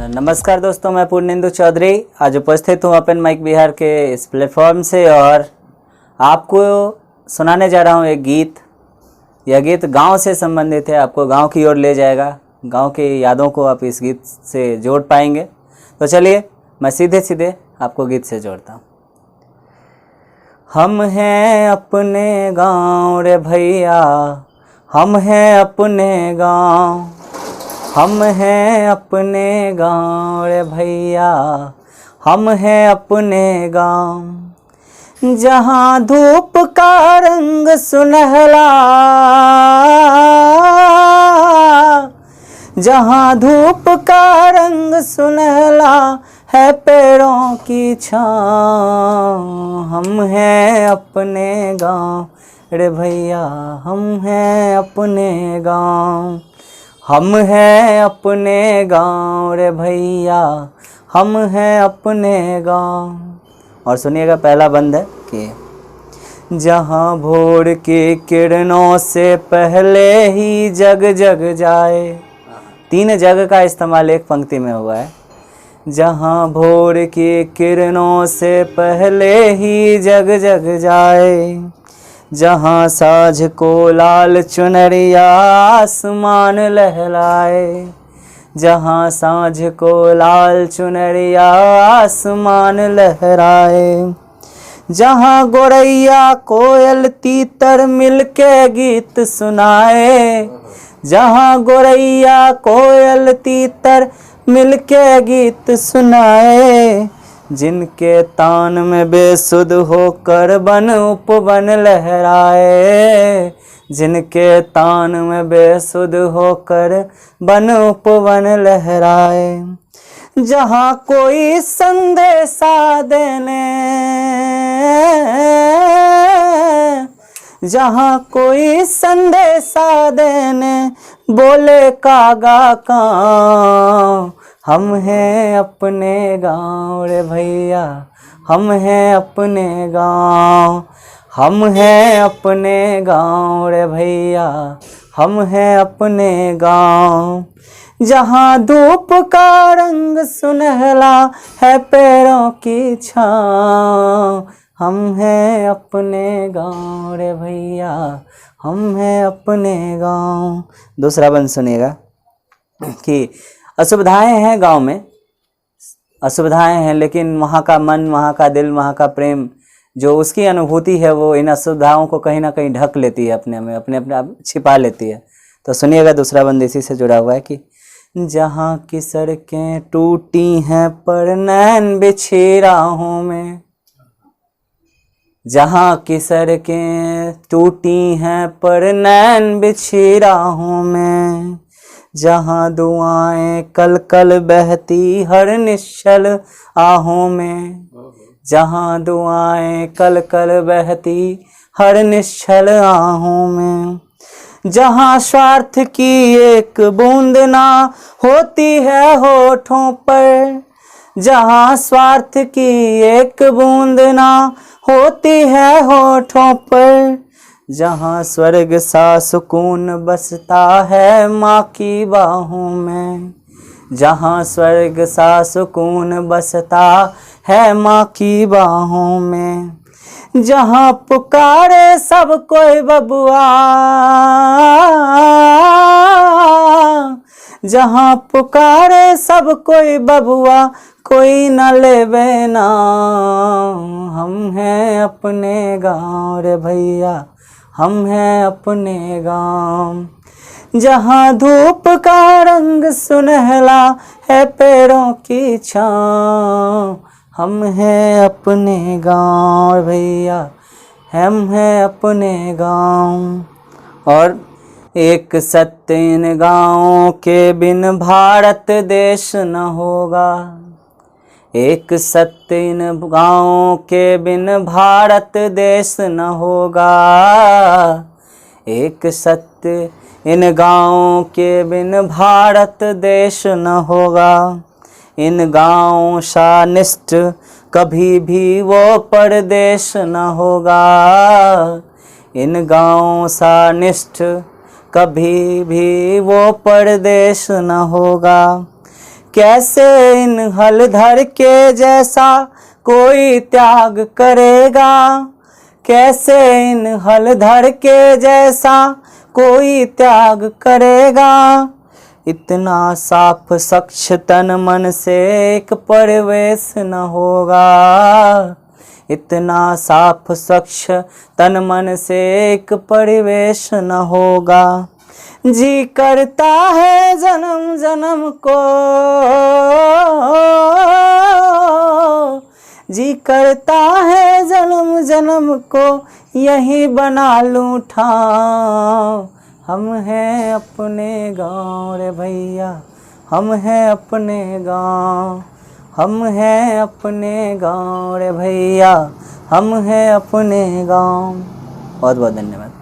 नमस्कार दोस्तों, मैं पूर्णेंदु चौधरी आज उपस्थित हूँ ओपन माइक बिहार के इस प्लेटफॉर्म से और आपको सुनाने जा रहा हूँ एक गीत। यह गीत गांव से संबंधित है, आपको गांव की ओर ले जाएगा। गांव की यादों को आप इस गीत से जोड़ पाएंगे। तो चलिए मैं सीधे सीधे आपको गीत से जोड़ता हूँ। हम हैं अपने गांव रे भैया, हम हैं अपने गांव, हम हैं अपने गांव रे भैया, हम हैं अपने गांव। जहाँ धूप का रंग सुनहला, जहाँ धूप का रंग सुनहला है पेड़ों की छाँव। हम हैं अपने गांव रे भैया, हम हैं अपने गांव, हम हैं अपने गांव रे भैया, हम हैं अपने गांव। और सुनिएगा, पहला बंद है कि जहाँ भोर की किरणों से पहले ही जग जग जाए। 3 जग का इस्तेमाल एक पंक्ति में हुआ है। जहाँ भोर की किरणों से पहले ही जग जग जाए, जहाँ साँझ को लाल चुनरिया आसमान लहलाए, जहाँ साँझ को लाल चुनरिया आसमान लहराए, जहाँ गोरैया कोयल तीतर मिलके गीत सुनाए, जहाँ गोरैया कोयल तीतर मिलके गीत सुनाए, जिनके तान में बेसुध होकर वन उपवन लहराए, जिनके तान में बेसुध होकर वन उपवन लहराए। जहाँ कोई संदेशा देने, जहाँ कोई संदेशा देने बोले कागा काँव। हम हैं अपने गाँव रे भैया, हम हैं अपने गाँव, हम हैं अपने गाँव रे भैया, हम हैं अपने गाँव। जहाँ धूप का रंग सुनहला है पेड़ों की छाँव। हम हैं अपने गाँव रे भैया, हम हैं अपने गाँव। दूसरा बंद सुनिएगा कि असुविधाएं हैं गांव में, असुविधाएं हैं, लेकिन वहाँ का मन, वहाँ का दिल, वहाँ का प्रेम, जो उसकी अनुभूति है वो इन असुविधाओं को कहीं ना कहीं ढक लेती है, अपने में अपने आप छिपा लेती है। तो सुनिएगा, दूसरा बंद इसी से जुड़ा हुआ है कि जहाँ की सड़कें टूटी हैं पर नैन बिछी राहों में, जहाँ की सड़कें टूटी हैं पर नैन बिछी राहों में, जहाँ दुआएं कल कल बहती हर निश्चल आहों में, जहाँ दुआएं कल कल बहती हर निश्चल आहों में, जहाँ स्वार्थ की एक बूंद ना होती है होठों पर, जहाँ स्वार्थ की एक बूंद ना होती है होठों पर, जहाँ स्वर्ग सा सुकून बसता है माँ की बाहों में, जहाँ स्वर्ग सा सुकून बसता है माँ की बाहों में, जहाँ पुकारे सब कोई बबुआ, जहाँ पुकारे सब कोई बबुआ कोई न लेवे नाम। हम हैं अपने गाँव रे भैया, हम हैं अपने गाँव। जहाँ धूप का रंग सुनहला है पेड़ों की छाँव। हम हैं अपने गाँव भैया, हम हैं अपने गाँव। और एक सत्य इन गाँवों के बिन भारत देश न होगा, एक सत्य इन गाँवों के बिन भारत देश न होगा, एक सत्य इन गाँवों के बिन भारत देश न होगा। इन गाँवों सा निष्ठ कभी भी वो परदेश न होगा, इन गाँवों सा निष्ठ कभी भी वो परदेश न होगा। कैसे इन हलधर के जैसा कोई त्याग करेगा, कैसे इन हलधर के जैसा कोई त्याग करेगा। इतना साफ स्वच्छ तन मन से एक परवेश न होगा, इतना साफ स्वच्छ तन मन से एक परिवेश न होगा। जी करता है जन्म जन्म को, जी करता है जन्म जन्म को यही बना लूं ठाव। हम हैं अपने गाँव रे भैया, हम हैं अपने गाँव, हम हैं अपने गाँव रे भैया, हम हैं अपने गाँव। बहुत बहुत धन्यवाद।